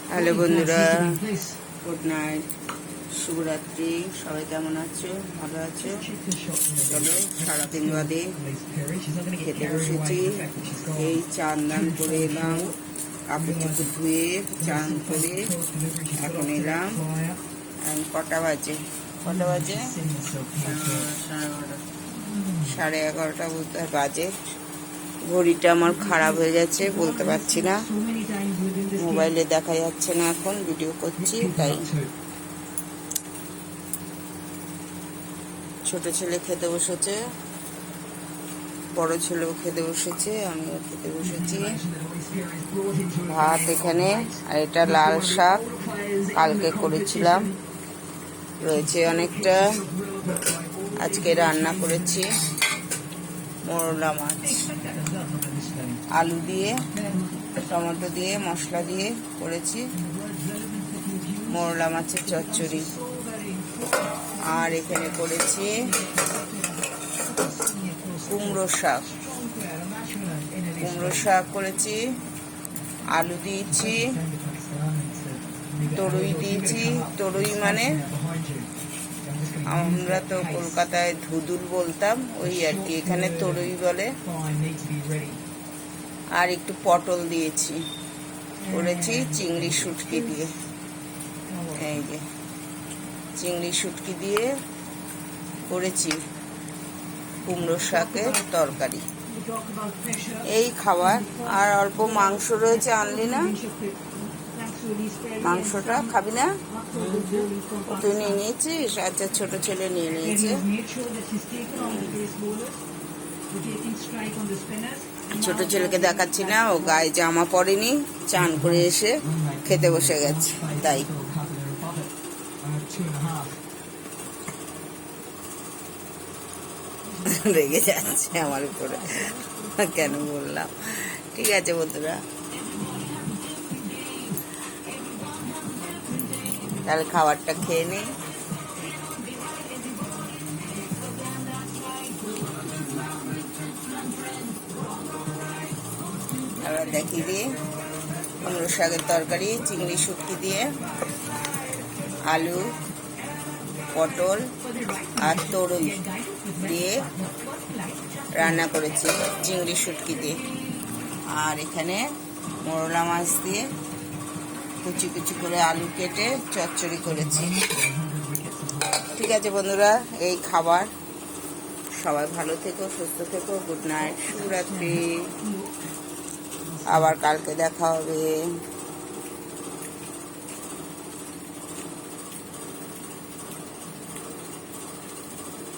Hello বন্ধুরা, good night, শুভরাত্রি। সবাই কেমন আছো? ভালো আছো? চলো, সারাদিন বাদে খেতে বসেছি। এই চান দান করে এলাম, কাপড় চোপড় ধুয়ে চান করে এখন এলাম। কটা বাজে? 11:30 বলতে বাজে। ঘড়িটা আমার খারাপ হয়ে গেছে, বলতে পারছি না, মোবাইলে দেখা যাচ্ছে না, এখন ভিডিও করছি তাই। ছোট ছেলে খেতে বসেছে, বড় ছেলেও খেতে বসেছে, আমিও খেতে বসেছি। ভাত এখানে, আর এটা লাল শাক কালকে করেছিলাম, রয়েছে অনেকটা। আজকে রান্না করেছি মোরলা মাছ, আলু দিয়ে টমেটো দিয়ে মশলা দিয়ে করেছি মোরলা মাছের চচ্চড়ি। আর এখানে করেছি কুমড়ো শাক করেছি, আলু দিয়েছি, তরুই দিয়েছি। তরুই মানে আমরা তো কলকাতায় ধুদুল বলতাম, ওই আর কি, এখানে তরুই বলে। আর একটু পটল দিয়েছি, করেছি চিংড়ি শুটকি দিয়ে। এই যে চিংড়ি শুটকি দিয়ে করেছি কুমড়ো শাকের তরকারি। এই খাবার। আর অল্প মাংস রয়েছে, আনলি না? মাংসটা খাবি না? তুই নিয়ে নিয়েছিস? আচ্ছা, ছোট ছেলে নিয়ে নিয়েছে। ছোট ছেলেকে দেখাচ্ছি না, ও গায়ে জামা পরেনি, চান করে এসে খেতে বসে গেছে তাই। রেগে যাচ্ছে আমার উপরে, কেন বললাম। ঠিক আছে বন্ধুরা, তাহলে খাবারটা খেয়ে নিই। আবার দেখিয়ে দিই, কুমড়ো শাকের তরকারি চিংড়ি শুটকি দিয়ে, আলু, পটল আর তরুই দিয়ে রান্না করেছি চিংড়ি শুটকি দিয়ে। আর এখানে মোরলা মাছ দিয়ে কুচি কুচি করে আলু কেটে চচ্চড়ি করেছি। ঠিক আছে বন্ধুরা, এই খাবার। সবাই ভালো থেকো, সুস্থ থেকো, গুড নাইট, শুভরাত্রি। আবার কালকে দেখা হবে।